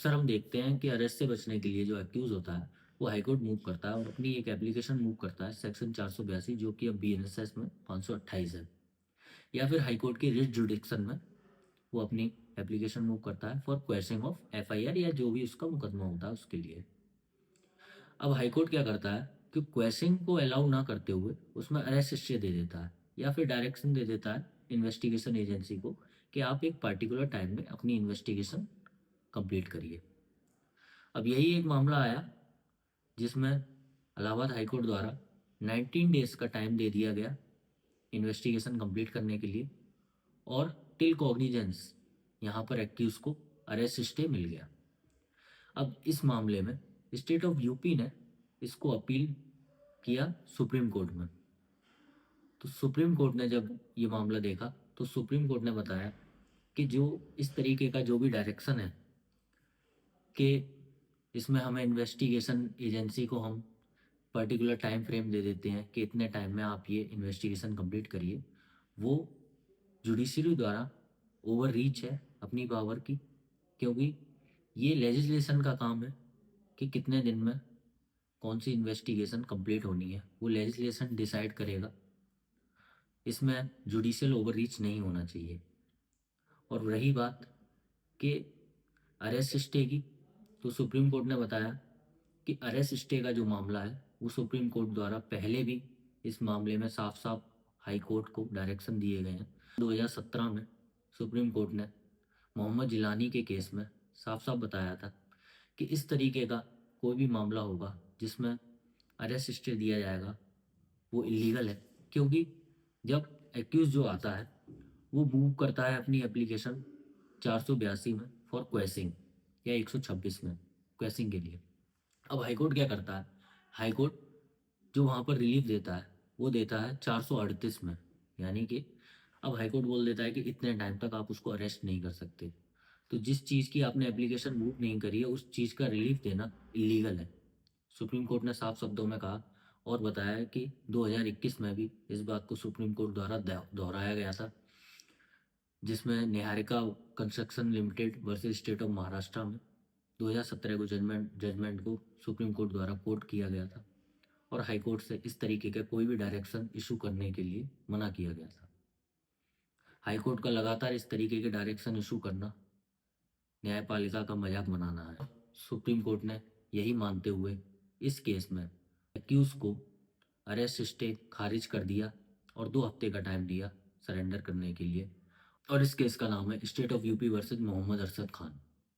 अक्सर हम देखते हैं कि अरेस्ट से बचने के लिए जो एक्यूज होता है वो हाईकोर्ट मूव करता है और अपनी एक एप्लीकेशन मूव करता है सेक्शन 482 जो कि अब बीएनएसएस में 528 है, या फिर हाईकोर्ट की रिट जुडिक्शन में वो अपनी एप्लीकेशन मूव करता है फॉर क्वेशिंग ऑफ एफआईआर या जो भी उसका मुकदमा होता है उसके लिए। अब हाईकोर्ट क्या करता है कि क्वेशिंग को अलाउ ना करते हुए उसमें अरेस्ट स्टे दे देता है या फिर डायरेक्शन दे देता है इन्वेस्टिगेशन एजेंसी को कि आप एक पर्टिकुलर टाइम में अपनी इन्वेस्टिगेशन कंप्लीट करिए। अब यही एक मामला आया जिसमें इलाहाबाद हाईकोर्ट द्वारा 19 डेज का टाइम दे दिया गया इन्वेस्टिगेशन कंप्लीट करने के लिए, और टिल कॉग्निजेंस यहाँ पर एक्यूज को अरेस्ट स्टे मिल गया। अब इस मामले में स्टेट ऑफ यूपी ने इसको अपील किया सुप्रीम कोर्ट में। तो सुप्रीम कोर्ट ने जब ये मामला देखा तो सुप्रीम कोर्ट ने बताया कि जो इस तरीके का जो भी डायरेक्शन है कि इसमें हमें इन्वेस्टिगेशन एजेंसी को हम पर्टिकुलर टाइम फ्रेम दे देते हैं कि इतने टाइम में आप ये इन्वेस्टिगेशन कंप्लीट करिए, वो जुडिशरी द्वारा ओवर रीच है अपनी पावर की, क्योंकि ये लेजिस्लेशन का काम है कि कितने दिन में कौन सी इन्वेस्टिगेशन कंप्लीट होनी है, वो लेजिस्लेशन डिसाइड करेगा। इसमें जुडिशियल ओवर रीच नहीं होना चाहिए। और रही बात कि अरेस्ट स्टे की, तो सुप्रीम कोर्ट ने बताया कि अरेस्ट स्टे का जो मामला है वो सुप्रीम कोर्ट द्वारा पहले भी इस मामले में साफ साफ हाई कोर्ट को डायरेक्शन दिए गए हैं। 2017 में सुप्रीम कोर्ट ने मोहम्मद जिलानी के केस में साफ साफ बताया था कि इस तरीके का कोई भी मामला होगा जिसमें अरेस्ट स्टे दिया जाएगा वो इलीगल है, क्योंकि जब एक्यूज जो आता है वो मूव करता है अपनी एप्लीकेशन 482 में फॉर क्वेसिंग या 126 में क्वेसिंग के लिए। अब हाईकोर्ट क्या करता है, हाईकोर्ट जो वहाँ पर रिलीफ देता है वो देता है 438 में, यानी कि अब हाईकोर्ट बोल देता है कि इतने टाइम तक आप उसको अरेस्ट नहीं कर सकते। तो जिस चीज़ की आपने एप्लीकेशन मूव नहीं करी है उस चीज़ का रिलीफ देना इलीगल है, सुप्रीम कोर्ट ने साफ शब्दों में कहा। और बताया है कि 2021 में भी इस बात को सुप्रीम कोर्ट द्वारा दोहराया गया था, जिसमें Niharika construction limited versus state of Maharashtra में 2017 को जजमेंट को सुप्रीम कोर्ट द्वारा कोर्ट किया गया था और हाई कोर्ट से इस तरीके का कोई भी डायरेक्शन इशू करने के लिए मना किया गया था। हाई कोर्ट का लगातार इस तरीके के डायरेक्शन इशू करना न्यायपालिका का मजाक बनाना है। सुप्रीम कोर्ट ने यही मानते हुए इस केस में एक्यूज को अरेस्ट स्टे खारिज कर दिया और 2 हफ्ते का टाइम दिया सरेंडर करने के लिए। और इस केस का नाम है state of UP versus Mohammad Arshad Khan.